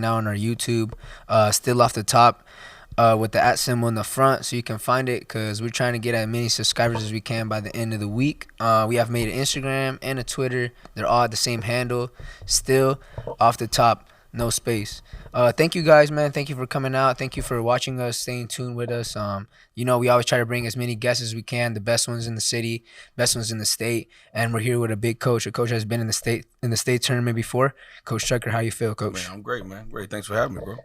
now on our YouTube. Still off the top. With the @ symbol in the front, so you can find it, because we're trying to get as many subscribers as we can by the end of the week. We have made an Instagram and a Twitter. They're all at the same handle. Still off the top, no space. Thank you guys, man. Thank you for coming out. Thank you for watching us, staying tuned with us. We always try to bring as many guests as we can, the best ones in the city, best ones in the state, and we're here with a big coach. A coach has been in the state tournament before. Coach Tucker, how you feel, Coach? Man, I'm great, man. Great. Thanks for having me, bro.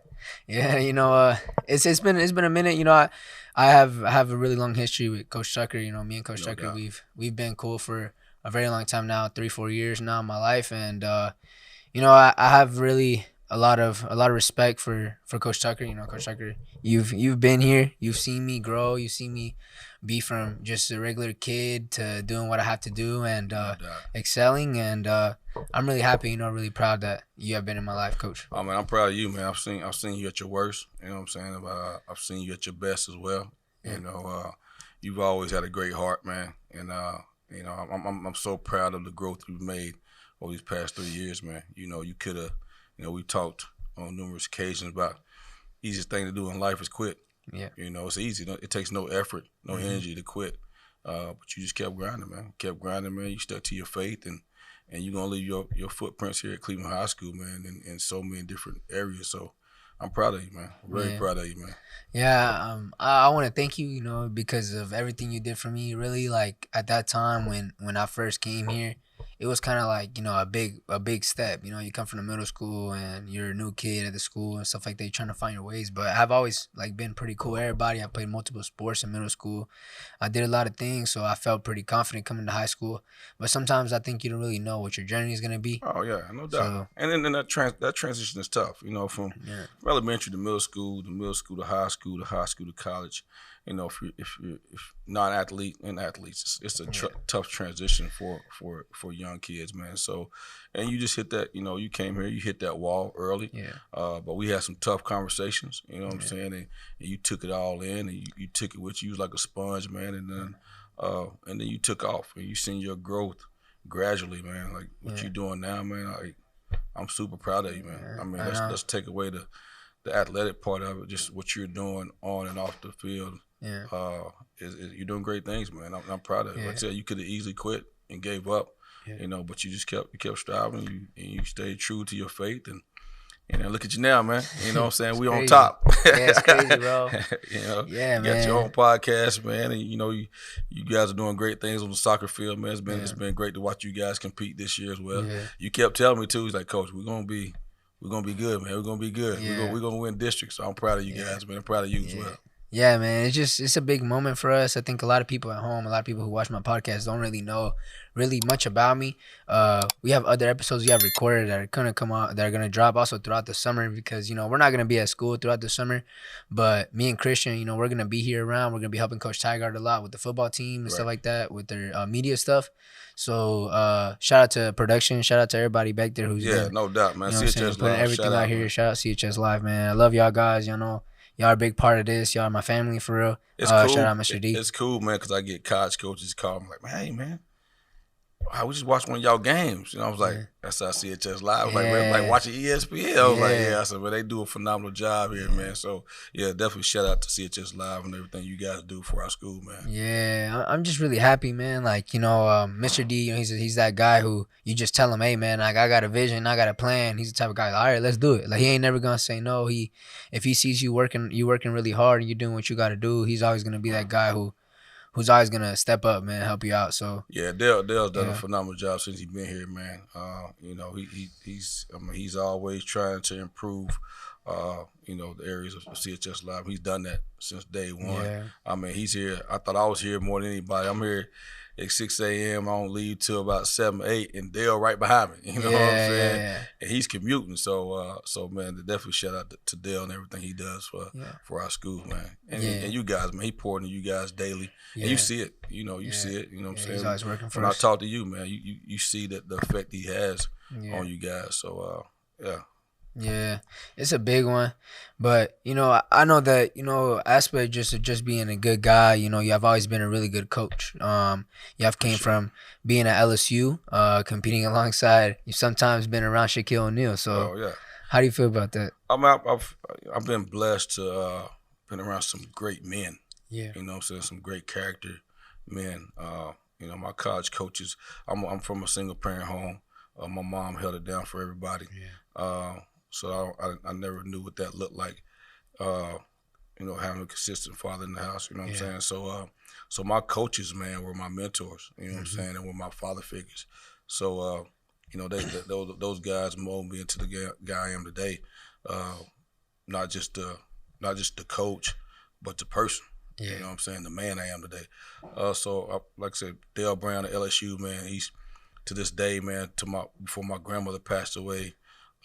Yeah, it's been a minute. I have a really long history with Coach Tucker. Me and Coach No Tucker, doubt. we've been cool for a very long time now, 3-4 years now in my life, and I have really a lot of respect for Coach Tucker. Coach Tucker, you've been here, you've seen me grow, you've seen me be from just a regular kid to doing what I have to do and doubt. excelling, and I'm really happy, really proud that you have been in my life, Coach. Oh man, I'm proud of you, man. I've seen you at your worst. You know what I'm saying? I've seen you at your best as well. Yeah. You've always had a great heart, man. And I'm so proud of the growth you've made over these past 3 years, man. You could have, we talked on numerous occasions about easiest thing to do in life is quit. Yeah. It's easy. It takes no effort, no energy to quit. But you just kept grinding, man. You stuck to your faith, and you're going to leave your footprints here at Cleveland High School, man, in so many different areas. So I'm proud of you, man. Very proud of you, man. Yeah, I want to thank you, because of everything you did for me. Really, like at that time when I first came here, it was kind of like, a big step. You come from the middle school and you're a new kid at the school and stuff like that. You're trying to find your ways. But I've always been pretty cool with everybody. I played multiple sports in middle school. I did a lot of things, so I felt pretty confident coming to high school. But sometimes I think you don't really know what your journey is gonna be. Oh yeah, no doubt. So, and then that transition is tough. From elementary to middle school to high school to college. If you're not athlete and athletes, it's a tough transition for young kids, man. So, and you just hit that. You came here, you hit that wall early. Yeah. But we had some tough conversations. You know what I'm saying? And you took it all in, and you took it with you. You was like a sponge, man. And then you took off, and you seen your growth gradually, man. Like what you're doing now, man. I'm super proud of you, man. Yeah, I mean, I know. let's take away the athletic part of it, just what you're doing on and off the field. Yeah. You're doing great things, man. I'm proud of you. Yeah. Like I said, you could have easily quit and gave up, Yeah. but you just kept striving. You stayed true to your faith, and look at you now, man. You know what I'm saying? We on crazy. top. Yeah, it's crazy, bro. Yeah, you man. got your own podcast, man, and you guys are doing great things on the soccer field, man. It's been great to watch you guys compete this year as well. Yeah. You kept telling me too, he's like, Coach, we're gonna be good, man. We're gonna be good. Yeah. We're gonna win districts. So I'm proud of you guys, man. I'm proud of you as well. Yeah, man, it's a big moment for us. I think a lot of people at home, a lot of people who watch my podcast don't really know really much about me. We have other episodes we have recorded that are gonna come out, that are gonna drop also throughout the summer, because we're not gonna be at school throughout the summer, but me and Christian, we're gonna be here around. We're gonna be helping Coach Tigard a lot with the football team and stuff like that, with their media stuff. So shout out to production, shout out to everybody back there who's been, no doubt, man. CHS putting everything out here. Shout out CHS Live, man. I love y'all guys. Y'all are a big part of this. Y'all are my family for real. It's cool. Shout out Mr. D. It's cool, man, because I get college coaches call me like, man, hey, man, we just watched one of y'all games. I was like, that's our CHS Live. Like watching ESPN. I was like, I said, well, they do a phenomenal job here, man. So, yeah, definitely shout out to CHS Live and everything you guys do for our school, man. Yeah, I'm just really happy, man. Like, Mr. D, he's that guy who you just tell him, hey, man, like, I got a vision, I got a plan. He's the type of guy, like, all right, let's do it. Like, he ain't never going to say no. If he sees you working really hard and you're doing what you got to do, he's always going to be that guy who's always gonna step up, man, help you out. So yeah, Dale's done a phenomenal job since he's been here, man. He's always trying to improve. The areas of CHS Live. He's done that since day one. Yeah. I mean, he's here. I thought I was here more than anybody. I'm here at 6 a.m. I don't leave till about 7, 8, and Dale right behind me. You know what I'm saying? Yeah. And he's commuting. So man, definitely shout out to Dale and everything he does for our school, man. And you guys, man, he pouring into you guys daily. Yeah. And you see it. You see it. You know what I'm saying? He's always working for when us. I talk to you, man, you see that the effect he has on you guys. So yeah. Yeah, it's a big one, but I know that aspect just being a good guy. You have always been a really good coach. You have came from being at LSU, competing alongside. You've sometimes been around Shaquille O'Neal, so How do you feel about that? I've been blessed to been around some great men. Yeah. You know what I'm saying? Some great character men. You know, my college coaches. I'm from a single parent home. My mom held it down for everybody. Yeah. So I never knew what that looked like. Uh, you know, having a consistent father in the house. You know what I'm saying? So my coaches, man, were my mentors. You know what I'm saying? And were my father figures. So you know, those guys molded me into the guy I am today. Uh, not just the coach, but the person. Yeah. You know what I'm saying? The man I am today. Like I said, Dale Brown at LSU, man, he's to this day, man, before my grandmother passed away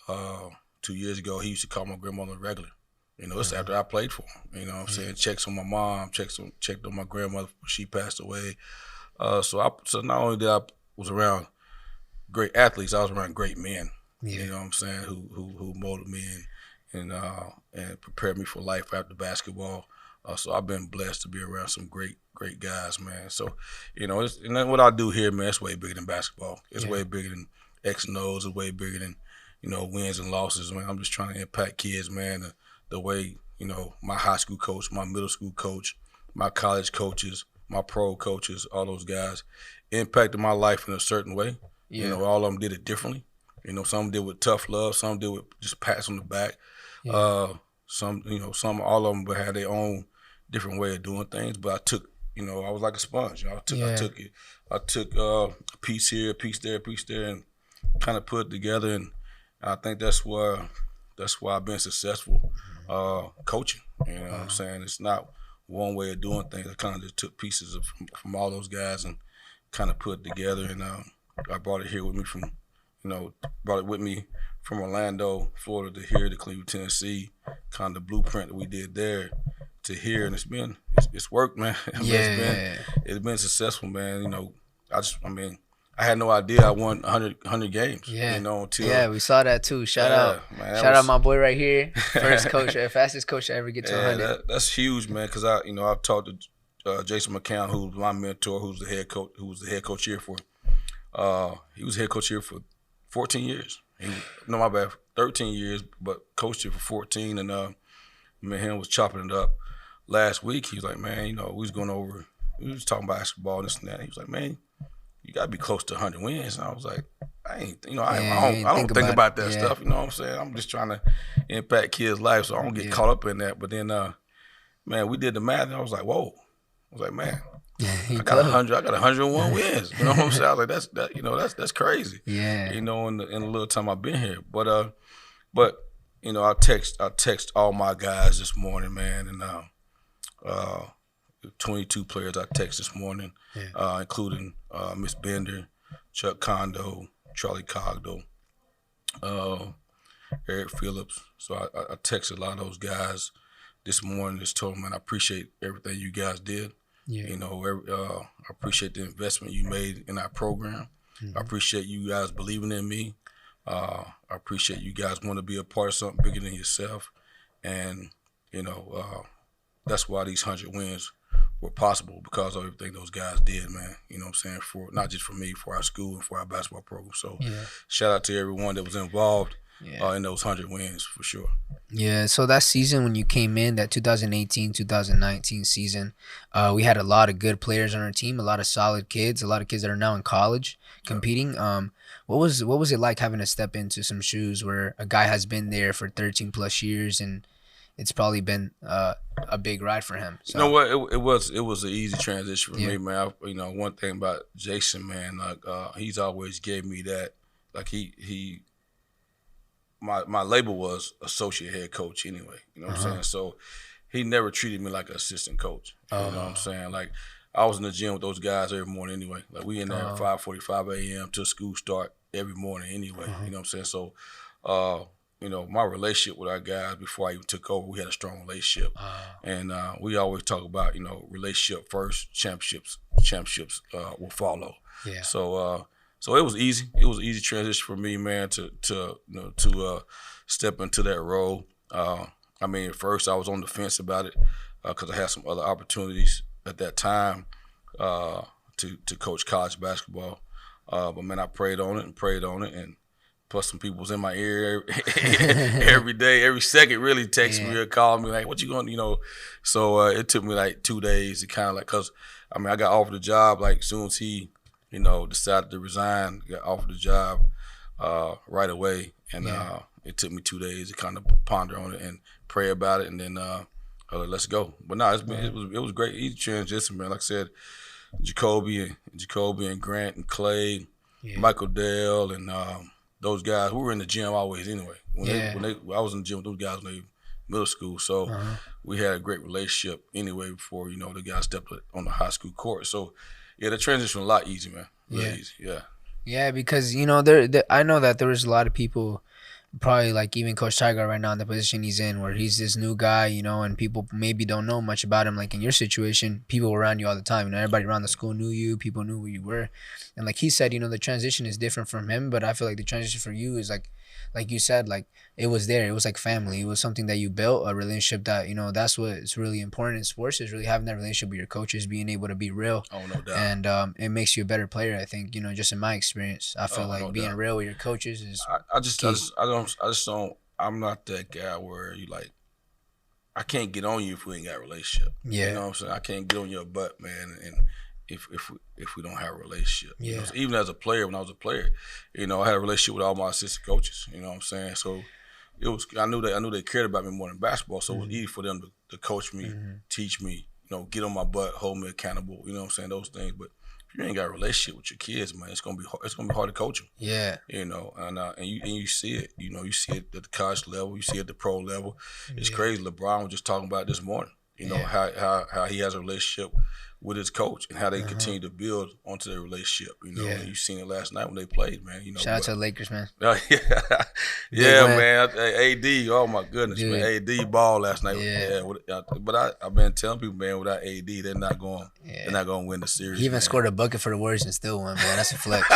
2 years ago, he used to call my grandmother regular. You know, it's after I played for him. You know what I'm saying? Checks on my mom, checked on my grandmother before she passed away. So not only did I was around great athletes, I was around great men. Yeah. You know what I'm saying? Who molded me and prepared me for life after basketball. So I've been blessed to be around some great guys, man. So, you know, and then what I do here, man, it's way bigger than basketball. It's way bigger than X and O's. It's way bigger than, you know, wins and losses, man. I'm just trying to impact kids, man. The way, you know, my high school coach, my middle school coach, my college coaches, my pro coaches, all those guys impacted my life in a certain way. Yeah. You know, all of them did it differently. You know, some did with tough love, some did with just pats on the back. Yeah. All of them had their own different way of doing things. But I took, you know, I was like a sponge. You know, I took a piece here, a piece there, and kind of put it together. And I think that's why I've been successful coaching. You know what I'm saying? It's not one way of doing things. I kind of just took pieces from all those guys and kind of put it together. And I brought it here with me from Orlando, Florida to here to Cleveland, Tennessee. Kind of the blueprint that we did there to here, and it's worked, man. It's been successful, man. You know, I had no idea I won 100 games. Yeah. You know, we saw that too. Shout out my boy right here, first coach, fastest coach to ever get to 100. That's huge, man. Because I've talked to Jason McCown, who's my mentor, who was the head coach here for. He was head coach here for 14 years. 13 years, but coached here for 14. And me and him was chopping it up last week. He was like, man, you know, we was talking basketball and this and that. He was like, man, you gotta be close to 100 wins. And I was like, I don't think about that stuff. You know what I'm saying? I'm just trying to impact kids' lives, so I don't get caught up in that. But then, man, we did the math, and I was like, whoa. I was like, man, I got 101 wins. You know what I'm saying? I was like, that's crazy. Yeah. You know, in the little time I've been here. But you know, I text all my guys this morning, man, and 22 players I text this morning, including Miss Bender, Chuck Condo, Charlie Cogdo, Eric Phillips. So I texted a lot of those guys this morning. Just told them, man, I appreciate everything you guys did. Yeah. You know, I appreciate the investment you made in our program. Mm-hmm. I appreciate you guys believing in me. I appreciate you guys want to be a part of something bigger than yourself. And, you know, that's why these 100 wins were possible, because of everything those guys did, man. You know what I'm saying? For not just for me, for our school and for our basketball program. So shout out to everyone that was involved in those 100 wins, for sure. Yeah, so that season when you came in, that 2018-2019 season, we had a lot of good players on our team, a lot of solid kids, a lot of kids that are now in college competing. What was it like having to step into some shoes where a guy has been there for 13 plus years, and it's probably been a big ride for him? So. You know what? It was an easy transition for me, man. One thing about Jason, man, like he's always gave me that. Like my label was associate head coach anyway. You know what I'm saying? So he never treated me like an assistant coach. You know what I'm saying? Like I was in the gym with those guys every morning anyway. Like we in there at 5:45 a.m. till school start every morning anyway. You know what I'm saying? So you know, my relationship with our guys before I even took over, we had a strong relationship. And we always talk about, you know, relationship first, championships will follow. Yeah. So it was easy. It was an easy transition for me, man, to step into that role. I mean, at first I was on the fence about it because I had some other opportunities at that time to coach college basketball. But man, I prayed on it, and Plus, some people was in my ear every day, every second. Really, text me or call me like, "What you going?" So it took me like 2 days to kind of like, cause I mean, I got offered a job like as soon as he, decided to resign. Got offered a job right away, and it took me 2 days to kind of ponder on it and pray about it, and then let's go. But no, it was great. Easy transition, man. Like I said, Jacoby and Grant and Clay, Michael Dale, and those guys. We were in the gym always anyway. I was in the gym with those guys when they were middle school, so we had a great relationship anyway before the guys stepped on the high school court. So yeah, the transition was a lot easier, man. Really easy. Yeah. Yeah, because there I know that there was a lot of people, probably like even Coach Tiger right now in the position he's in, where he's this new guy, and people maybe don't know much about him. Like in your situation, people were around you all the time. Everybody around the school knew you. People knew who you were, and like he said, the transition is different from him. But I feel like the transition for you is like you said, like it was there. It was like family. It was something that you built, a relationship that that's what's really important in sports, is really having that relationship with your coaches, being able to be real. Oh, no doubt. And it makes you a better player. I think just in my experience, I feel like being real with your coaches is. I'm not that guy where you like. I can't get on you if we ain't got a relationship. Yeah. You know what I'm saying? I can't get on your butt, man, and if we don't have a relationship. Yeah. So even as a player, when I was a player, I had a relationship with all my assistant coaches. You know what I'm saying? So I knew they cared about me more than basketball, so it was easy for them to coach me, teach me, get on my butt, hold me accountable, you know what I'm saying, those things. But if you ain't got a relationship with your kids, man, it's gonna be hard to coach them. Yeah. And you see it, you see it at the college level, you see it at the pro level. It's crazy. LeBron was just talking about it this morning. How he has a relationship with his coach and how they continue to build onto their relationship. And you seen it last night when they played, man. Shout out to the Lakers, man. Yeah, man. AD, oh my goodness, man. AD ball last night. Yeah. But I've been telling people, man, without AD, they're not going to win the series. He even scored a bucket for the Warriors and still won, man. That's a flex.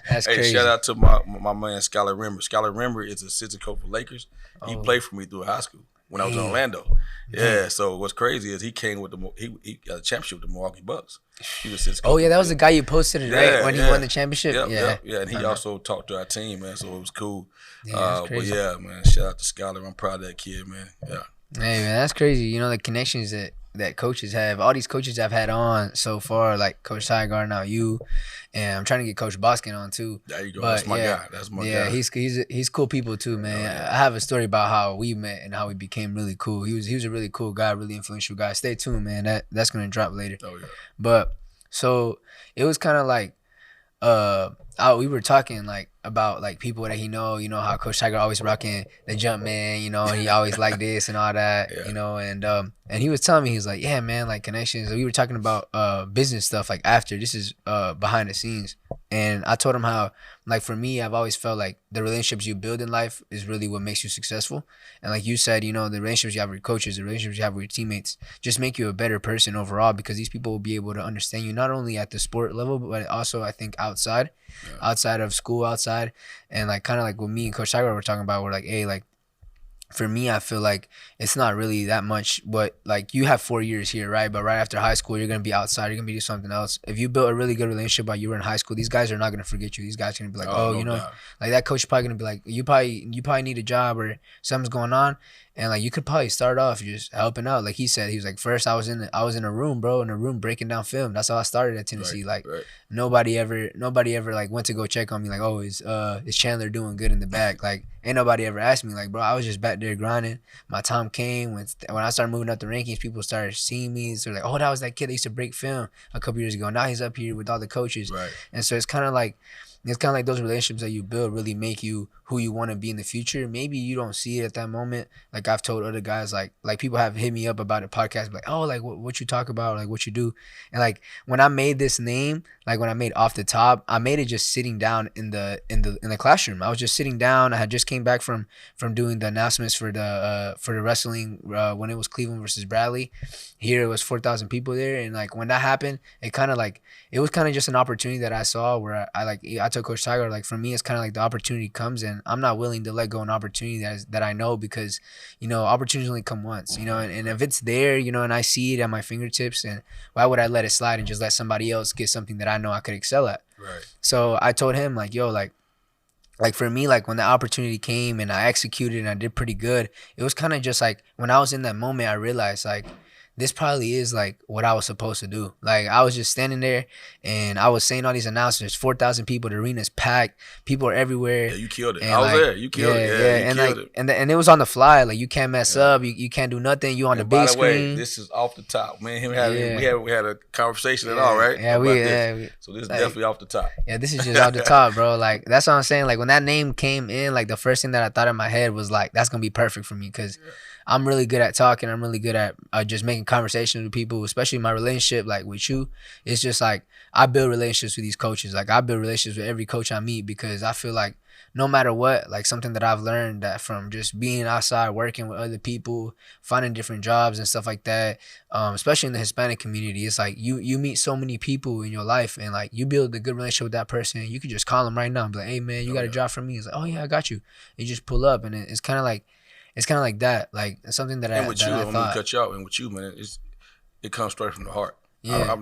That's crazy. Shout out to my man Skylar Rimmer. Skylar Rimmer is assistant coach for Lakers. He played for me through high school when I was in Orlando. Yeah, so what's crazy is he came with he got a championship with the Milwaukee Bucks. He was that was the guy you posted it, right? When he won the championship? Yeah, and he also talked to our team, man, so it was cool. Yeah, but yeah, man, shout out to Skylar. I'm proud of that kid, man. Yeah. Hey, man, that's crazy. The connections that coaches have. All these coaches I've had on so far, like Coach Tygar, now you, and I'm trying to get Coach Boskin on too. There you go. That's my guy. That's my guy. Yeah, he's cool people too, man. I have a story about how we met and how we became really cool. He was a really cool guy, really influential guy. Stay tuned, man. That's gonna drop later. Oh yeah. But so it was kind of like, we were talking like about like people that he know, how Coach Tiger always rocking the jump man, he always like this and all that, and he was telling me, he's like, yeah, man, like connections. We were talking about business stuff like after this is behind the scenes, and I told him how, like, for me, I've always felt like the relationships you build in life is really what makes you successful. And like you said, the relationships you have with your coaches, the relationships you have with your teammates just make you a better person overall, because these people will be able to understand you not only at the sport level, but also I think outside of school, outside. And like kind of like what me and Coach Tiger were talking about, we're like, hey, like, for me, I feel like it's not really that much, but like you have 4 years here, right? But right after high school, you're going to be outside. You're going to be doing something else. If you built a really good relationship while you were in high school, these guys are not going to forget you. These guys are going to be like, like that coach is probably going to be like, you probably need a job or something's going on. And like you could probably start off just helping out. Like he said, he was like, first I was in a room, bro, breaking down film. That's how I started at Tennessee. Right. Nobody ever like went to go check on me like, oh, is Chandler doing good in the back? Like ain't nobody ever asked me. Like, bro, I was just back there grinding. My time came when I started moving up the rankings. People started seeing me. So like, oh, that was that kid that used to break film a couple years ago. Now he's up here with all the coaches. Right. And so it's kind of like those relationships that you build really make you who you want to be in the future. Maybe you don't see it at that moment. Like I've told other guys, like people have hit me up about a podcast, like, oh, like what you talk about, like what you do. And like when I made this name, like when I made Off the Top, I made it just sitting down in the classroom. I was just sitting down. I had just came back from doing the announcements for the wrestling when it was Cleveland versus Bradley. Here it was 4,000 people there, and like when that happened, it was kind of just an opportunity that I saw where I told Coach Tiger, like for me, it's kind of like the opportunity comes, and I'm not willing to let go of an opportunity that I know, because opportunities only come once, and if it's there, and I see it at my fingertips, and why would I let it slide and just let somebody else get something that I know I could excel at? Right. So I told him like, yo, like like for me, like when the opportunity came and I executed and I did pretty good, it was kind of just like when I was in that moment, I realized like this probably is like what I was supposed to do. Like I was just standing there and I was saying all these announcements, 4,000 people, the arena's packed, people are everywhere. Yeah, you killed it. And I was like, there. You killed it. Yeah, you and killed like, it. and it was on the fly. Like you can't mess Yeah. up. You can't do nothing. You on the And by big the way, screen. this is off the top. Me and him Yeah. we had a conversation at all, right? Yeah, About we, this. yeah, we, So this is like, definitely off the top. yeah, this is just off the top, bro. Like that's what I'm saying. Like when that name came in, like the first thing that I thought in my head was like, that's gonna be perfect for me because I'm really good at talking. I'm really good at just making conversations with people, especially my relationship like with you. It's just like I build relationships with these coaches. Like I build relationships with every coach I meet because I feel like no matter what, like something that I've learned that from just being outside, working with other people, finding different jobs and stuff like that, especially in the Hispanic community, it's like you meet so many people in your life and like you build a good relationship with that person. You could just call them right now and be like, hey man, you got a job for me? It's like, oh yeah, I got you. You just pull up and it's kind of like that. Like something that And with you, I I'm gonna thought. cut you out. And with you, man, it comes straight from the heart. Yeah.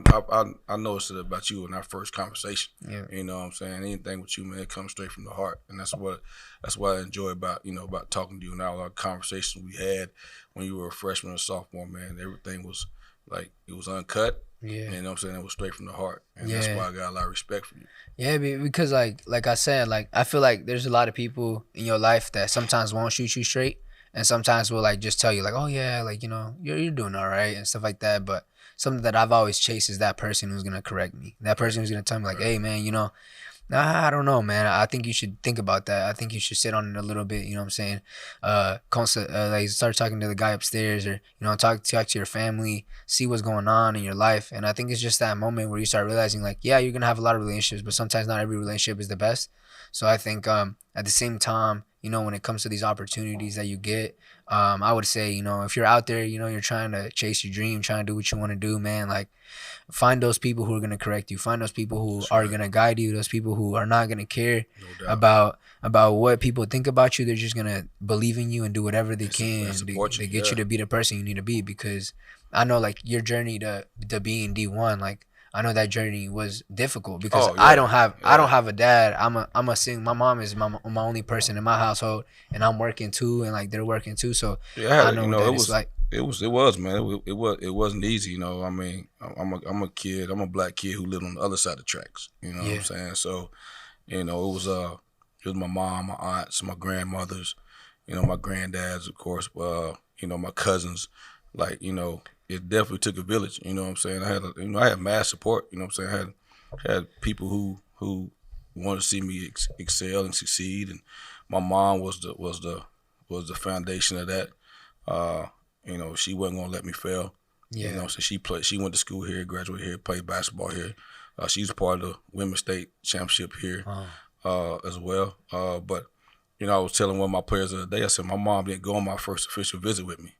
I noticed it about you in our first conversation. Yeah. You know what I'm saying? Anything with you, man, it comes straight from the heart. And that's what I enjoy about, about talking to you now. Our conversations we had when you were a freshman or sophomore, man, everything was like it was uncut. Yeah. You know what I'm saying? It was straight from the heart. And Yeah. that's why I got a lot of respect for you. Yeah, because like I said, like I feel like there's a lot of people in your life that sometimes won't shoot you straight, and sometimes will like just tell you like, oh yeah, like you're doing all right and stuff like that. But something that I've always chased is that person who's gonna correct me, that person who's gonna tell me like, hey man, nah, I don't know, man. I think you should think about that. I think you should sit on it a little bit. You know what I'm saying? Like start talking to the guy upstairs, or talk to your family, see what's going on in your life. And I think it's just that moment where you start realizing, like, yeah, you're gonna have a lot of relationships, but sometimes not every relationship is the best. So I think at the same time, when it comes to these opportunities that you get, I would say, if you're out there, you're trying to chase your dream, trying to do what you want to do, man, like find those people who are going to correct you, find those people who are going to guide you, those people who are not going to care about what people think about you. They're just going to believe in you and do whatever they can to get you to be the person you need to be. Because I know like your journey to being D1, like I know that journey was difficult because I don't have a dad. I'm a single. My mom is my only person in my household, and I'm working too, and like they're working too. So I know what it's like. It was, man. It wasn't easy, I mean, I'm a kid. I'm a black kid who lived on the other side of the tracks. You know what I'm saying? So, it was my mom, my aunts, my grandmothers, my granddads, of course. My cousins. Like, it definitely took a village. You know what I'm saying? I had mass support. You know what I'm saying? I had people who wanted to see me excel and succeed, and my mom was the foundation of that. She wasn't gonna let me fail. Yeah. So she went to school here, graduated here, played basketball here. She's part of the women's state championship here as well. But I was telling one of my players the other day, I said my mom didn't go on my first official visit with me.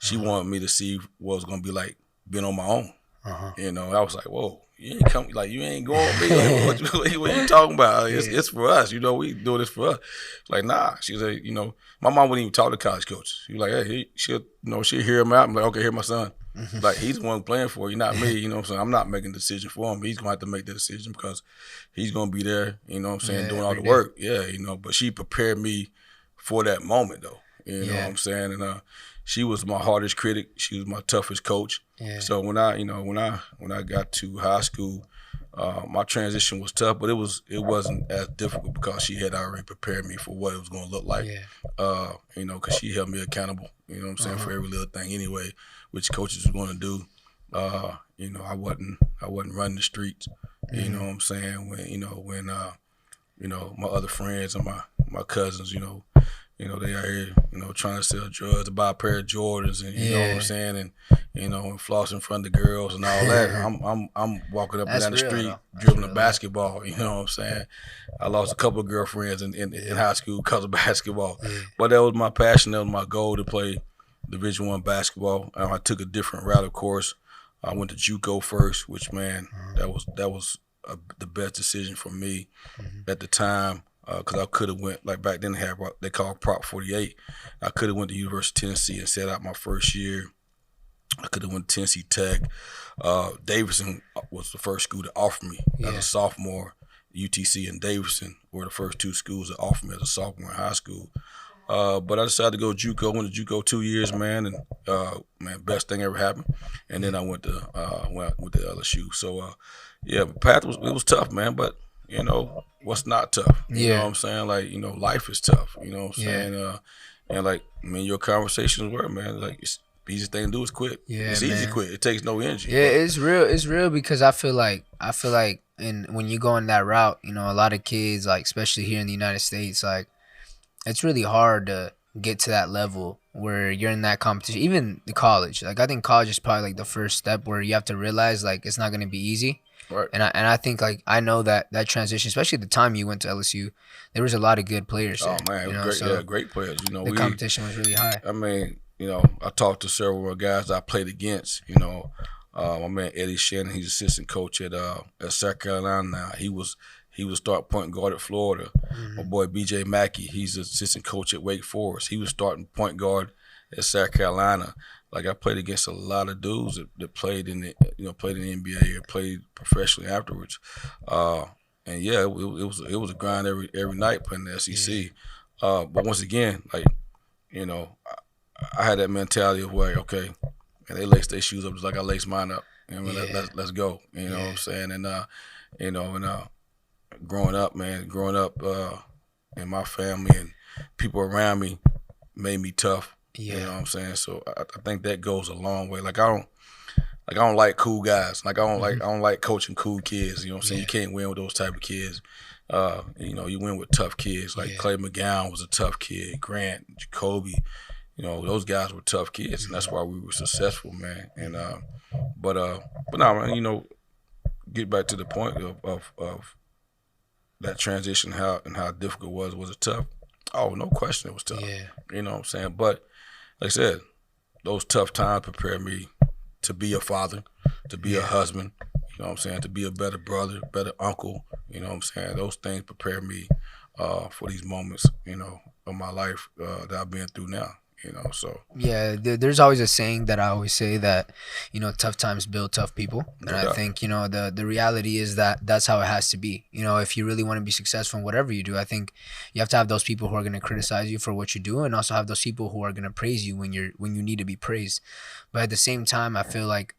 She wanted me to see what it was gonna be like being on my own. I was like, whoa, you ain't coming, like you ain't going with me. Like, what you talking about? It's for us. We do this for us. Like, nah. She said, my mom wouldn't even talk to college coaches. She was like, hey, she'll hear him out. I'm like, okay, here's my son. Like, he's the one playing for you, not me. You know what I'm saying? I'm not making the decision for him. He's gonna have to make the decision because he's gonna be there. You know what I'm saying? Doing all the work. Yeah, But she prepared me for that moment, though. You know what I'm saying? And she was my hardest critic. She was my toughest coach. Yeah. So when I got to high school, my transition was tough, but it wasn't as difficult because she had already prepared me for what it was going to look like. Yeah. Because she held me accountable. You know what I'm saying, for every little thing anyway, which coaches were going to do. I wasn't running the streets. You know what I'm saying? When my other friends and my cousins, they out here, trying to sell drugs, to buy a pair of Jordans, and you know what I'm saying, and floss in front of the girls and all that. I'm walking up and down the street dribbling a basketball. You know what I'm saying? I lost a couple of girlfriends in high school because of basketball, but that was my passion. That was my goal to play Division I basketball. I took a different route, of course. I went to JUCO first, which that was the best decision for me at the time. Because I could have went, like back then they had what they call Prop 48. I could have went to University of Tennessee and sat out my first year. I could have went to Tennessee Tech. Davidson was the first school to offer me as a sophomore. UTC and Davidson were the first two schools that offered me as a sophomore in high school. But I decided to go JUCO. Went to JUCO 2 years, man, and man, best thing ever happened. And then I went to LSU. So yeah, the path was tough, man. But you know what's not tough? You know what I'm saying? Like life is tough. You know what I'm saying? And like your conversations were, man. Like the easiest thing to do is quit. Yeah, it's easy to quit. It takes no energy. Yeah, it's real. It's real because I feel like and when you go on that route, a lot of kids, like especially here in the United States, like it's really hard to get to that level where you're in that competition. Even the college, like I think college is probably like the first step where you have to realize like it's not going to be easy. Right. And I think like I know that transition, especially at the time you went to LSU, there was a lot of good players there. Oh man, it was great. So great players. The competition was really high. I mean, I talked to several guys I played against. My man Eddie Shannon, he's assistant coach at South Carolina now. He was starting point guard at Florida. Mm-hmm. My boy B.J. Mackey, he's assistant coach at Wake Forest. He was starting point guard at South Carolina. Like I played against a lot of dudes that played in the NBA or played professionally afterwards. And yeah, it was a grind every night playing the SEC. But once again, like I had that mentality of like, okay, and they lace their shoes up just like I lace mine up. Let's go. You know what I'm saying? And growing up and my family and people around me made me tough. You know what I'm saying? So I think that goes a long way. Like I don't like cool guys. Like I don't like coaching cool kids. You know what I'm saying? You can't win with those type of kids. You win with tough kids. Like Clay McGowan was a tough kid. Grant, Jacoby, those guys were tough kids, and that's why we were successful, man. And but no, man, get back to the point of that transition, how difficult it was. Was it tough? Oh, no question, it was tough. Yeah. You know what I'm saying? But like I said, those tough times prepared me to be a father, to be a husband, you know what I'm saying, to be a better brother, better uncle, you know what I'm saying. Those things prepared me for these moments, of my life that I've been through now. So yeah, there's always a saying that I always say that tough times build tough people, and I think the reality is that that's how it has to be. If you really want to be successful in whatever you do, I think you have to have those people who are going to criticize you for what you do, and also have those people who are going to praise you when you need to be praised. But at the same time, I feel like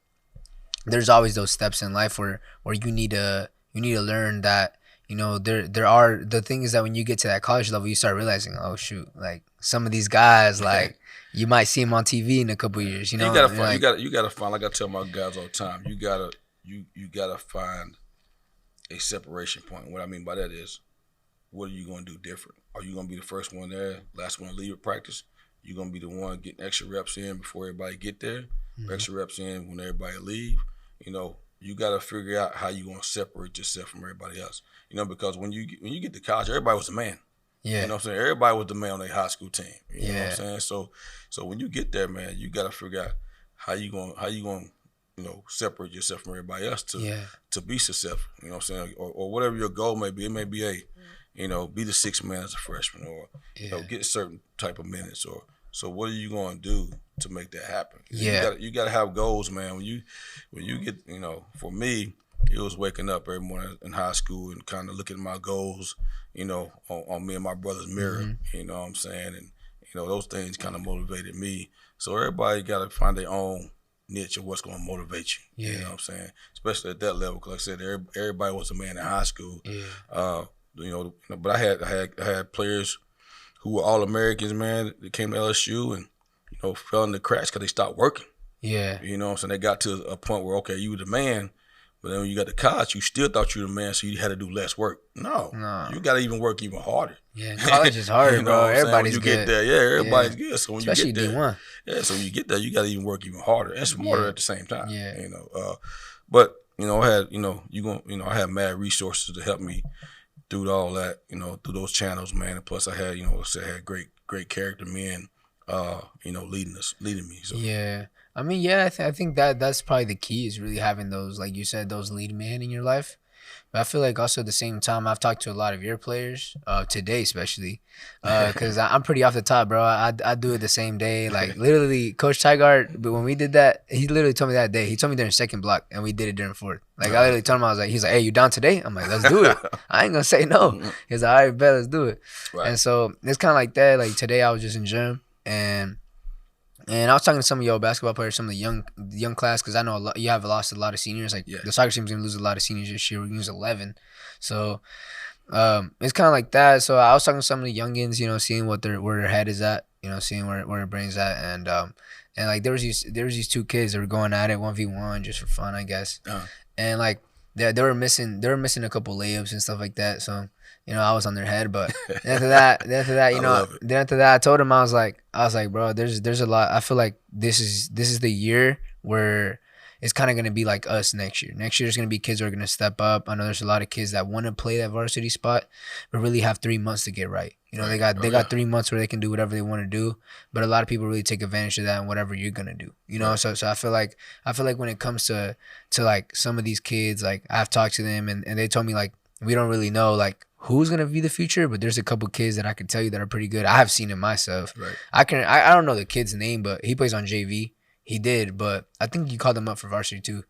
there's always those steps in life where you need to learn that there are the things that when you get to that college level, you start realizing, oh shoot, like some of these guys, like you might see them on TV in a couple of years. You gotta find. You gotta find. Like I tell my guys all the time, you gotta find a separation point. What I mean by that is, what are you gonna do different? Are you gonna be the first one there, last one to leave at practice? You gonna be the one getting extra reps in before everybody get there, extra reps in when everybody leave. You got to figure out how you gonna separate yourself from everybody else. Because when you get to college, everybody was a man. Yeah. You know what I'm saying? Everybody was the man on their high school team. You know what I'm saying? So when you get there, man, you got to figure out how you going separate yourself from everybody else to be successful. You know what I'm saying? Or whatever your goal may be. It may be be the sixth man as a freshman, or get a certain type of minutes, or so what are you going to do to make that happen? You got to have goals, man. When you get, for me, it was waking up every morning in high school and kind of looking at my goals, on me and my brother's mirror. You know what I'm saying? And those things kind of motivated me. So everybody got to find their own niche of what's going to motivate you. You know what I'm saying? Especially at that level, because like I said, everybody was a man in high school. But I had players who were All-Americans, man, that came to LSU and, fell in the cracks because they stopped working. Yeah. You know what I'm saying? They got to a point where, okay, you were the man, but then when you got to college, you still thought you were the man, so you had to do less work. No. You got to even work even harder. Yeah, college is hard, bro. Everybody's good. Get there, everybody's good. So when especially you get there, D1. So when you get there, you got to even work even harder and smarter at the same time. Yeah. But I had I had mad resources to help me through all that, through those channels, man. And plus, I had I had great character men, leading me. So. Yeah. I mean, I think that's probably the key, is really having those, like you said, those lead men in your life. But I feel like also at the same time, I've talked to a lot of your players, today especially, because I'm pretty off the top, bro. I do it the same day. Like literally, Coach Tygart, but when we did that, he literally told me that day. He told me during second block, and we did it during fourth. Like I literally told him, I was like, he's like, hey, you down today? I'm like, let's do it. I ain't gonna say no. He's like, all right, bet, let's do it. Right. And so it's kind of like that. Like today, I was just in gym and I was talking to some of your basketball players, some of the young class, because I know you have lost a lot of seniors. Like the soccer team's gonna lose a lot of seniors this year. We're gonna lose 11, so it's kind of like that. So I was talking to some of the youngins, seeing where their head is at, seeing where their brain's at, and like there was these two kids that were going at it 1v1 just for fun, I guess, and like they were missing a couple layups and stuff like that. So. I was on their head, but after that, I told him, I was like, bro, there's a lot. I feel like this is the year where it's kind of gonna be like us next year. Next year, there's gonna be kids who are gonna step up. I know there's a lot of kids that want to play that varsity spot, but really have 3 months to get right. They got 3 months where they can do whatever they want to do, but a lot of people really take advantage of that and whatever you're gonna do. So I feel like when it comes to like some of these kids, like I've talked to them and they told me like we don't really know like who's gonna be the future, but there's a couple kids that I can tell you that are pretty good. I have seen it myself. Right. I don't know the kid's name, but he plays on JV. He did, but I think you called him up for varsity too.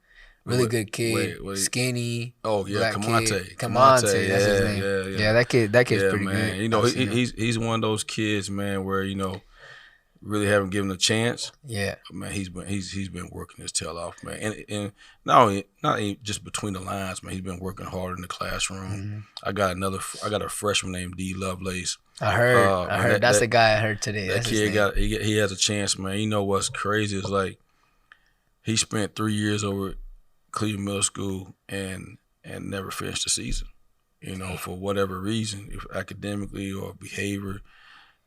Really good kid, skinny. Oh yeah, Kamante. That's his name. Yeah, that kid's pretty man. good. He's one of those kids, man, where really haven't given a chance. Yeah, man, he's been working his tail off, man, and not just between the lines, man. He's been working hard in the classroom. Mm-hmm. I got a freshman named D Lovelace. I heard. That's the guy I heard today. That kid he has a chance, man. You know what's crazy is like he spent 3 years over at Cleveland Middle School and never finished the season. For whatever reason, if academically or behavior,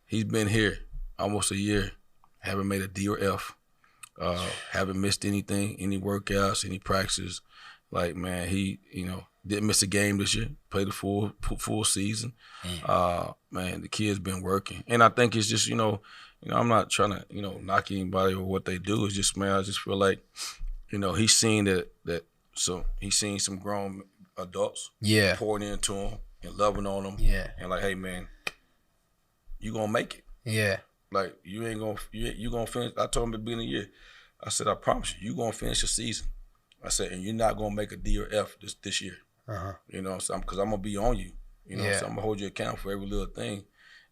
he's been here almost a year, haven't made a D or F, haven't missed anything, any workouts, any practices. Like, man, he, didn't miss a game this year, played the full season. Man, the kid's been working. And I think it's just, I'm not trying to, knock anybody or what they do. It's just, man, I just feel like, he's seen so he's seen some grown adults pouring into him and loving on him. Yeah. And like, hey, man, you gonna make it. Yeah. Like, you gonna finish. I told him at the beginning of the year, I said, I promise you gonna finish the season. I said, and you're not gonna make a D or F this year. So because I'm gonna be on you. So I'm gonna hold you accountable for every little thing.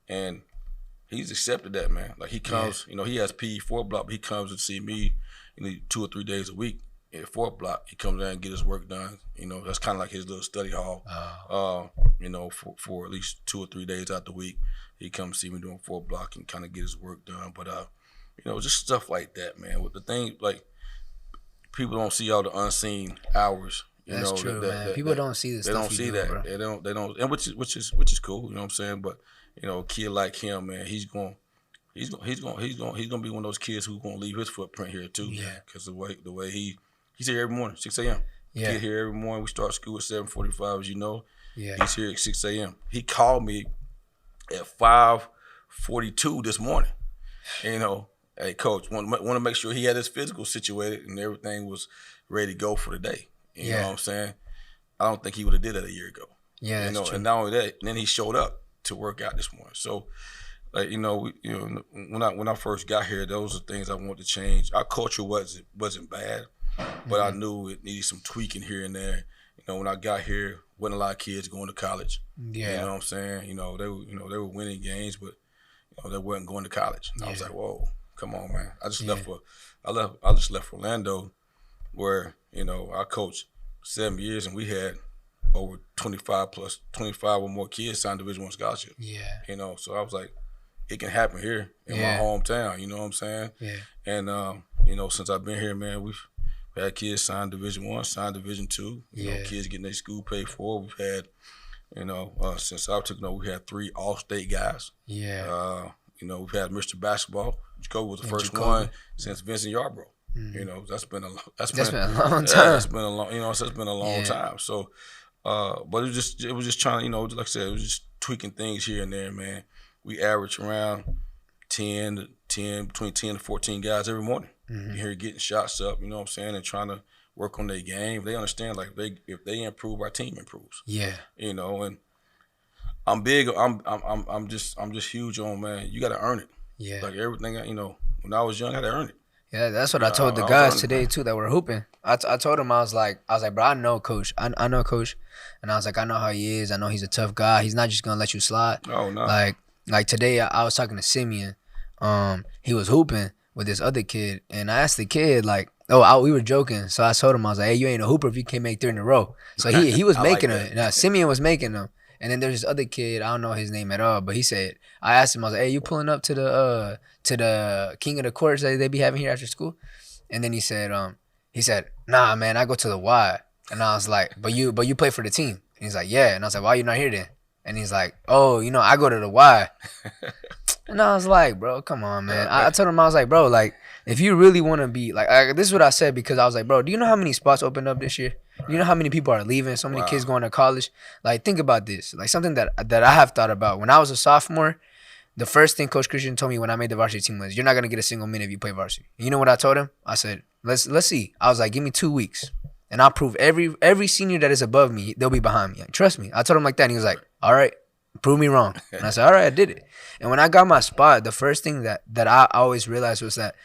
And he's accepted that, man. Like he comes, he has PE 4 block, but he comes to see me, 2 or 3 days a week. At 4 block, he comes down and get his work done. That's kind of like his little study hall. For at least 2 or 3 days out the week, he comes see me doing 4 block and kind of get his work done. But just stuff like that, man. With the thing, like people don't see all the unseen hours. That's true, man. People don't see this. They don't see that. Bro. They don't, and which is cool. You know what I'm saying? But a kid like him, man, he's gonna be one of those kids who's gonna leave his footprint here too. Yeah. Because the way he's here every morning, 6 a.m. Yeah. Get here every morning. We start school at 7:45, as you know. Yeah. He's here at 6 a.m. He called me at 5:42 this morning. Hey, coach, want to make sure he had his physical situated and everything was ready to go for the day. You know what I'm saying? I don't think he would have did that a year ago. Yeah, that's true. And not only that, then he showed up to work out this morning. So, like, when I first got here, those are things I wanted to change. Our culture wasn't bad, but I knew it needed some tweaking here and there. When I got here, wasn't a lot of kids going to college. Yeah. You know what I'm saying? They were winning games, but they weren't going to college. And I was like, whoa, come on, man. I just left for Orlando, where I coached 7 years and we had over 25 or more kids signed Division I scholarship. Yeah. So I was like, it can happen here in my hometown. You know what I'm saying? Yeah. And since I've been here, man, we've had kids sign Division I, sign Division II. Kids getting their school paid for. We've had, since I took over, we had 3 all-state guys. Yeah. We've had Mr. Basketball. Jacoby was the first one since Vincent Yarbrough. That's been a long time. That's been a long time. So, but it was just trying, like I said, it was just tweaking things here and there, man. We average around between 10 to 14 guys every morning. Mm-hmm. You're here getting shots up, you know what I'm saying, and trying to work on their game. They understand like if they improve, our team improves. Yeah. You know, and I'm big. I'm just huge on, man. You got to earn it. Yeah. Like everything. You know, when I was young, I had to earn it. Yeah, that's what I told the guys today too that were hooping. I told him I was like, bro, I know Coach. I know Coach, and I was like, I know how he is. I know he's a tough guy. He's not just gonna let you slide. Oh no. Like today, I was talking to Simeon. He was hooping with this other kid, and I asked the kid like, we were joking. So I told him I was like, hey, you ain't a hooper if you can't make 3 in a row. So he was making them. Now Simeon was making them. And then there's this other kid, I don't know his name at all, but he said, I asked him, I was like, hey, you pulling up to the King of the Courts that they be having here after school? And then he said, nah, man, I go to the Y. And I was like, but you play for the team? And he's like, yeah. And I was like, why you not here then? And he's like, oh, I go to the Y. And I was like, bro, come on, man. I told him, I was like, bro, like, if you really want to be, like, this is what I said, because I was like, bro, do you know how many spots opened up this year? You know how many people are leaving? So many kids going to college. Like, think about this. Like, something that I have thought about. When I was a sophomore, the first thing Coach Christian told me when I made the varsity team was, you're not going to get a single minute if you play varsity. You know what I told him? I said, let's see. I was like, give me 2 weeks. And I'll prove every senior that is above me, they'll be behind me. Like, trust me. I told him like that. And he was like, all right, prove me wrong. And I said, all right, I did it. And when I got my spot, the first thing that I always realized was that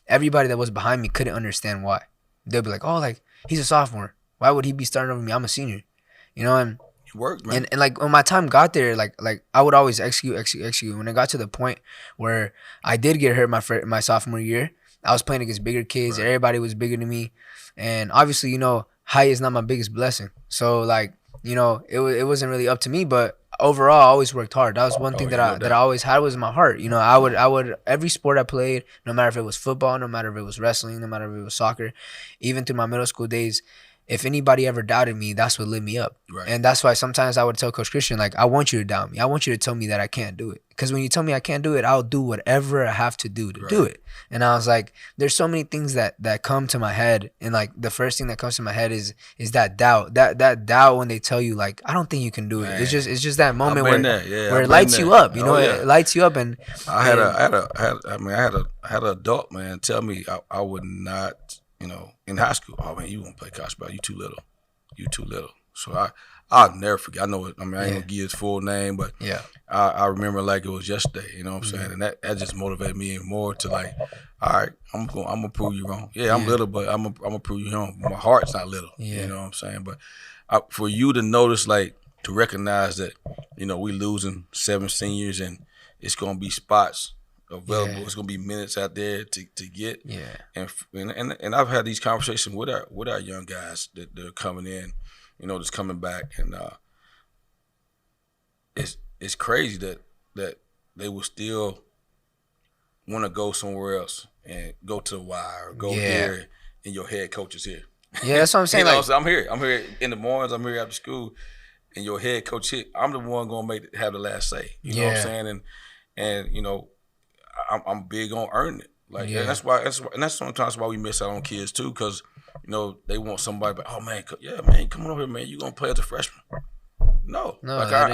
everybody that was behind me couldn't understand why. They'd be like, oh, like, he's a sophomore. Why would he be starting over me? I'm a senior. You know, and it worked, man. And like when my time got there, like I would always execute. When it got to the point where I did get hurt my sophomore year, I was playing against bigger kids. Right. Everybody was bigger than me. And obviously, height is not my biggest blessing. So like, it wasn't really up to me, but overall, I always worked hard. That was one thing that I always had was in my heart. I would every sport I played, no matter if it was football, no matter if it was wrestling, no matter if it was soccer, even through my middle school days, if anybody ever doubted me, that's what lit me up. Right. And that's why sometimes I would tell Coach Christian, like, I want you to doubt me. I want you to tell me that I can't do it. Because when you tell me I can't do it, I'll do whatever I have to do to do it. And I was like, there's so many things that come to my head. And like the first thing that comes to my head is that doubt. That doubt when they tell you, like, I don't think you can do it. Man. It's just that moment where it lights you up. It lights you up. And I had an adult man tell me I would not, in high school, oh man, you won't play college ball. You too little. So I'll never forget. I know it. I ain't gonna give his full name, but I remember like it was yesterday. You know what I'm saying? And that just motivated me even more to like, all right, I'm gonna prove you wrong. Yeah, I'm little, but I'm gonna prove you wrong. My heart's not little. Yeah. You know what I'm saying? But for you to notice, like, to recognize that, we losing 7 seniors and it's gonna be spots available. Yeah. It's gonna be minutes out there to get. Yeah. And I've had these conversations with our young guys that are coming in, that's coming back, and it's crazy that they will still want to go somewhere else and go to the Y or go here, and your head coach is here. Yeah, that's what I'm saying. So I'm here in the mornings. I'm here after school, and your head coach here. I'm the one gonna have the last say. You know what I'm saying? And I'm big on earning it. Like, and that's sometimes why we miss out on kids too, because they want somebody, but oh man, come on over here, man. You gonna play as a freshman? No, like I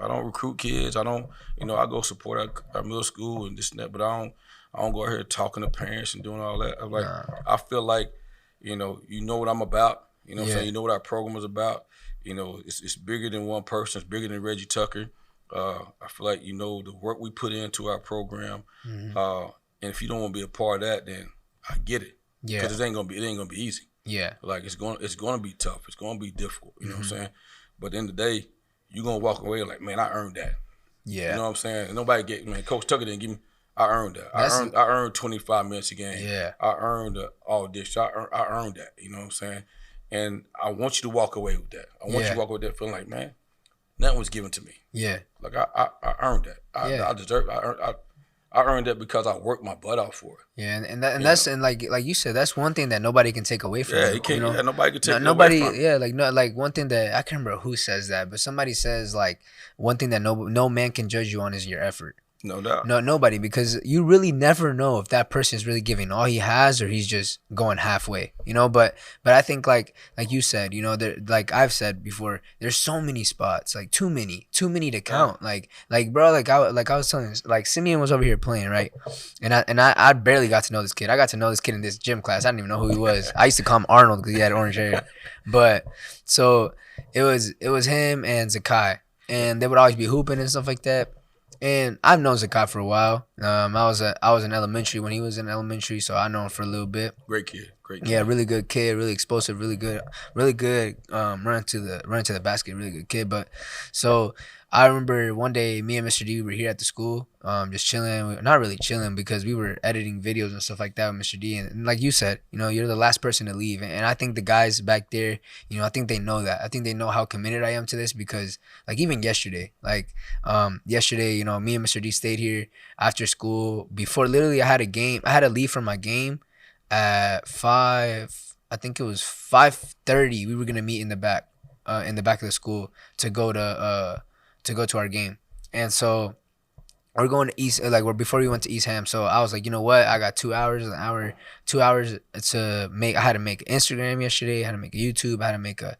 don't recruit kids. I don't, I go support our middle school and this and that, but I don't go out here talking to parents and doing all that. I'm like, I feel like, you know what I'm about. You know what I'm saying? You know what our program is about. It's bigger than one person. It's bigger than Reggie Tucker. I feel like, the work we put into our program. Mm-hmm. And if you don't want to be a part of that, then I get it. Yeah. Because it ain't gonna be easy. Yeah. Like it's gonna be tough. It's gonna be difficult. You know what I'm saying? But at the end of the day, you're gonna walk away like, man, I earned that. Yeah. You know what I'm saying? And nobody Coach Tucker didn't give me. I earned that. I earned 25 minutes a game. Yeah. I earned all this. I earned that. You know what I'm saying? And I want you to walk away with that. I want you to walk away with that feeling like, man, nothing was given to me. Yeah. Like I earned that. I deserve. I earned that because I worked my butt off for it. Yeah, and that's like you said, that's one thing that nobody can take away from you. Yeah, can't. Yeah, nobody can take it away from you. Yeah, like one thing that I can't remember who says that, but somebody says like one thing that no man can judge you on is your effort. No doubt. Nobody, because you really never know if that person is really giving all he has or he's just going halfway, you know. But I think like you said, you know, there, like I've said before, there's so many spots, like too many to count. Like bro, like I was telling you, like Simeon was over here playing, right? And I barely got to know this kid. I got to know this kid in this gym class. I didn't even know who he was. I used to call him Arnold because he had orange hair. But so it was him and Zakai, and they would always be hooping and stuff like that. And I've known Zakai for a while. I was in elementary when he was in elementary, so I know him for a little bit. Great kid. Great kid. Yeah, really good kid, really explosive, really good. Run to the basket, really good kid. But so I remember one day me and Mr. D were here at the school, just chilling. Not really chilling because we were editing videos and stuff like that with Mr. D. And like you said, you know, you're the last person to leave, and I think the guys back there, you know, I think they know that. I think they know how committed I am to this because, like, even yesterday, you know, me and Mr. D stayed here after school. Before literally, I had a game. I had to leave from my game at 5. I think it was 5:30. We were gonna meet in the back of the school to go to our game. And so we're going to East, like, we're before we went to East Ham. So I was like, you know what? I got 2 hours to make. I had to make Instagram yesterday. I had to make a YouTube. I had to make a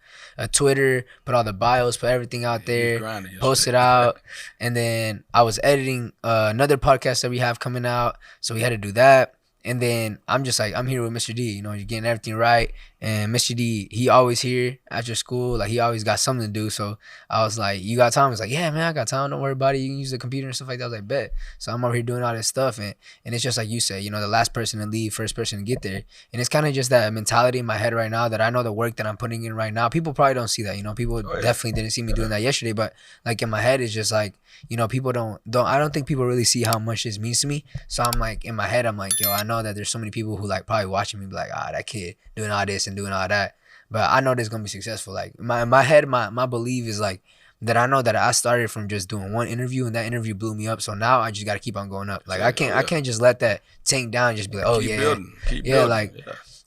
Twitter, put all the bios, put everything out there, post it out. And then I was editing another podcast that we have coming out. So we had to do that. And then I'm just like, I'm here with Mr. D, you know, you're getting everything right. And Mr. D, he always here after school. Like, he always got something to do. So I was like, you got time? He's like, yeah, man, I got time. Don't worry about it. You can use the computer and stuff like that. I was like, bet. So I'm over here doing all this stuff. And it's just like you said, you know, the last person to leave, first person to get there. And it's kind of just that mentality in my head right now that I know the work that I'm putting in right now. People probably don't see that. You know, people definitely didn't see me doing that yesterday. But, like, in my head, it's just like, you know, people I don't think people really see how much this means to me. So I'm like, in my head, I'm like, yo, I know that there's so many people who, like, probably watching me be like, that kid doing all this and doing all that. But I know this is gonna be successful. Like, in my head, my belief is like that I know that I started from just doing one interview and that interview blew me up. So now I just gotta keep on going up. Like, I can't just let that tank down and just be like, oh, keep building. Like,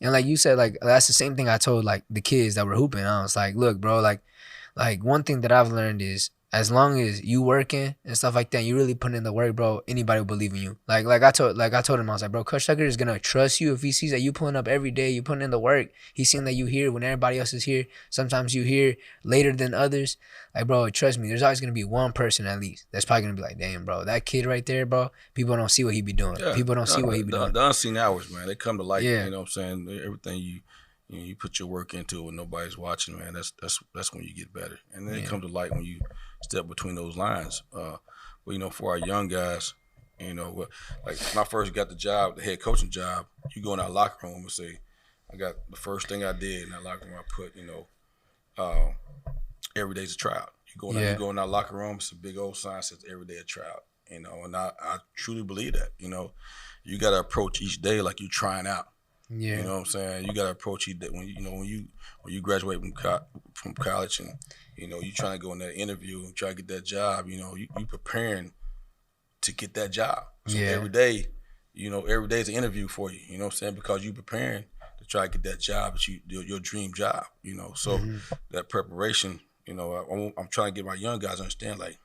and like you said, like, that's the same thing I told, like, the kids that were hooping. I was like, look, bro, like one thing that I've learned is, as long as you working and stuff like that, you really put in the work, bro, anybody will believe in you. Like I told him, I was like, bro, Coach Tucker is gonna trust you if he sees that you pulling up every day, you putting in the work. He's seeing that you here when everybody else is here. Sometimes you here later than others. Like, bro, trust me, there's always gonna be one person at least that's probably gonna be like, damn, bro, that kid right there, bro, people don't see what he be doing. Yeah, people don't see what he be doing. The unseen hours, man, they come to light. Yeah. You know what I'm saying? Everything you put your work into it when nobody's watching, man, that's when you get better. And then it comes to light when you step between those lines. But, you know, for our young guys, you know, like when I first got the job, the head coaching job, you go in our locker room and say, I got the first thing I did in that locker room, I put, you know, every day's a tryout. You go in our locker room, it's a big old sign that says every day a tryout, you know, and I truly believe that, you know. You got to approach each day like you're trying out. Yeah. You know what I'm saying? You got to approach each day when you graduate from college and, you know, you trying to go in that interview and try to get that job, you know, you preparing to get that job. So every day is an interview for you, you know what I'm saying? Because you preparing to try to get that job, your dream job, you know. So that preparation, you know, I'm trying to get my young guys to understand, like,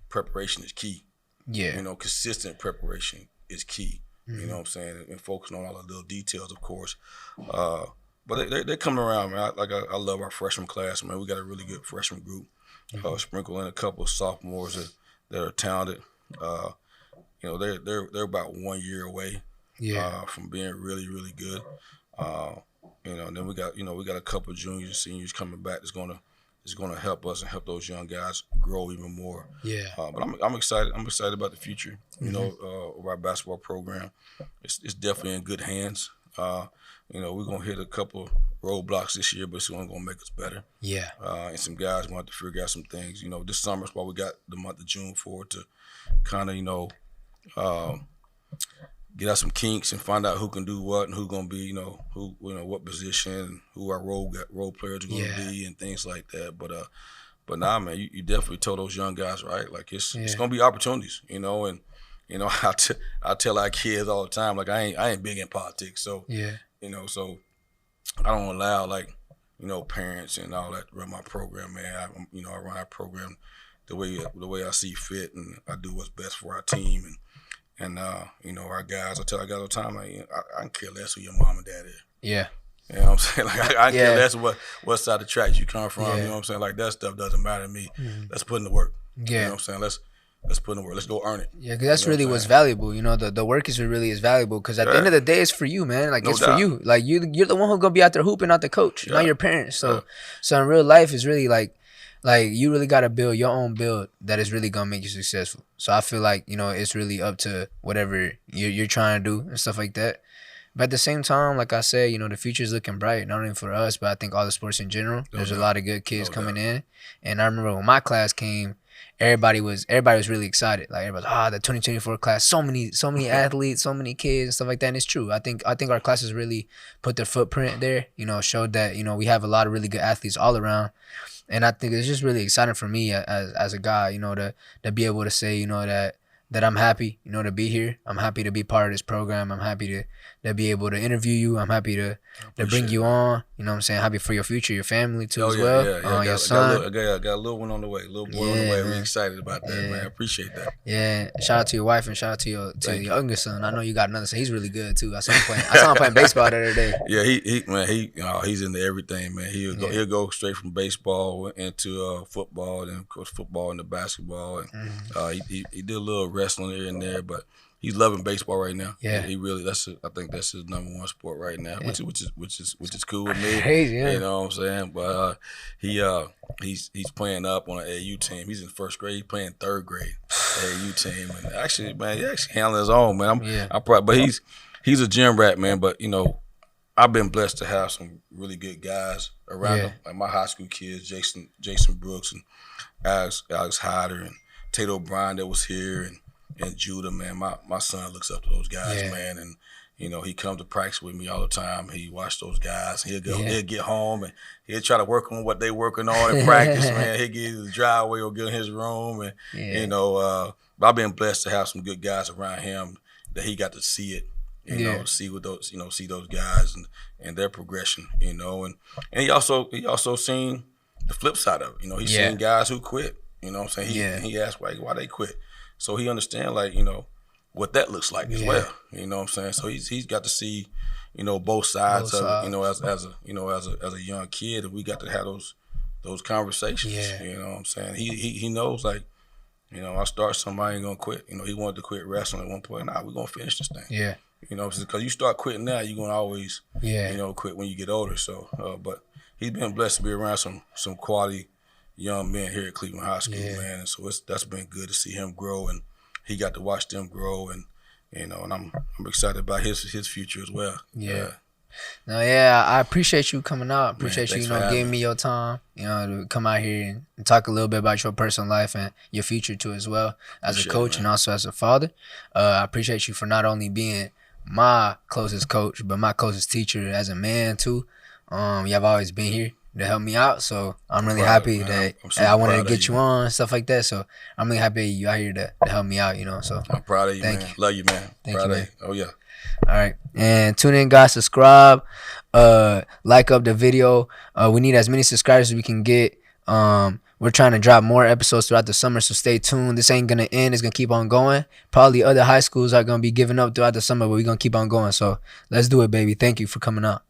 preparation is key. Yeah. You know, consistent preparation is key. You know what I'm saying? And focusing on all the little details, of course. But they're coming around, man. I love our freshman class, man. We got a really good freshman group. Sprinkle in a couple of sophomores that are talented. You know, they're about 1 year away from being really, really good. You know, and then we got a couple of juniors and seniors coming back that's gonna help us and help those young guys grow even more. Yeah. But I'm excited. I'm excited about the future. You know, of our basketball program. It's definitely in good hands. You know, we're gonna hit a couple roadblocks this year, but it's only gonna make us better. Yeah. And some guys gonna have to figure out some things. You know, this summer is why we got the month of June for to kind of, you know, get out some kinks and find out who can do what and who gonna be, you know, what position, who our role players are gonna be and things like that. But nah, man, you definitely told those young guys right. Like, it's gonna be opportunities, you know, and you know, I tell our kids all the time, like, I ain't big in politics, so you know, so I don't allow, like, you know, parents and all that to run my program, man. I run our program the way I see fit, and I do what's best for our team and our guys. I tell our guys all the time, like, I can care less who your mom and dad is. Yeah. You know what I'm saying? Like I care less what side of the tracks you come from. You know what I'm saying? Like that stuff doesn't matter to me. Let's put in the work. Yeah. You know what I'm saying? Let's put in the work. Let's go earn it. Yeah, because that's really what's valuable. The work is really valuable because at the end of the day, it's for you, man. Like, it's for you. Like, you're the one who's going to be out there hooping, not the coach, not your parents. So in real life, it's really like you really got to build your own build that is really going to make you successful. So I feel like, it's really up to whatever you're trying to do and stuff like that. But at the same time, like I said, the future is looking bright, not only for us, but I think all the sports in general. There's a lot of good kids coming in. And I remember when my class came, everybody was really excited. Like, everybody was, the 2024 class, so many athletes, so many kids and stuff like that. And it's true. I think our classes really put their footprint there, showed that, we have a lot of really good athletes all around. And I think it's just really exciting for me as a guy, to be able to say, that I'm happy, to be here. I'm happy to be part of this program. I'm happy to be able to interview you. I'm happy to bring you on. You know what I'm saying? Happy for your future, your family too as well. Yeah. Your son. I got a little one on the way, little boy on the way. We're excited about that, man. I appreciate that. Yeah. Shout out to your wife and shout out to your youngest son. I know you got another son. He's really good too. I saw him playing baseball the other day. Yeah, he's into everything, man. He'll go straight from baseball into football, and of course football into basketball, and he did a little wrestling here and there, but he's loving baseball right now. Yeah, he really. I think that's his number one sport right now, which is cool with me. Crazy, yeah. You know what I'm saying? But he's playing up on an AAU team. He's in first grade. He's playing third grade AAU team, and actually, man, he actually handling his own, man. But he's a gym rat, man. But I've been blessed to have some really good guys around him, like my high school kids, Jason Brooks and Alex Hyder and Tate O'Brien that was here, and Judah, man. My son looks up to those guys, man, and he comes to practice with me all the time. He watch those guys. He'll get home and he'll try to work on what they working on in practice, man. He'll get in the driveway or get in his room, and I've been blessed to have some good guys around him that he got to see it. See what those see those guys and their progression, and he also seen the flip side of it. He's seen guys who quit. You know what I'm saying? He asked why they quit. So he understand what that looks like as well. You know what I'm saying? So he's got to see, both sides of it, as a young kid, and we got to have those conversations. Yeah. You know what I'm saying? He knows I start somebody ain't gonna quit. He wanted to quit wrestling at one point. Nah, we're gonna finish this thing. Yeah. Because you start quitting now, you're gonna always quit when you get older. So but he's been blessed to be around some quality young men here at Cleveland High School, man. And so that's been good to see him grow, and he got to watch them grow, and and I'm excited about his future as well. Yeah. No, I appreciate you coming out. Appreciate you, giving me your time, to come out here and talk a little bit about your personal life and your future too as well, as a coach and also as a father. I appreciate you for not only being my closest coach, but my closest teacher as a man too. You've always been here to help me out, so I'm really happy that I wanted to get you on and stuff like that. So I'm really happy you out here to help me out, So I'm proud of you, man. Love you, man. Thank you, man. Oh yeah. All right, and tune in, guys. Subscribe, like up the video. We need as many subscribers as we can get. We're trying to drop more episodes throughout the summer, so stay tuned. This ain't gonna end; it's gonna keep on going. Probably other high schools are gonna be giving up throughout the summer, but we're gonna keep on going. So let's do it, baby. Thank you for coming out.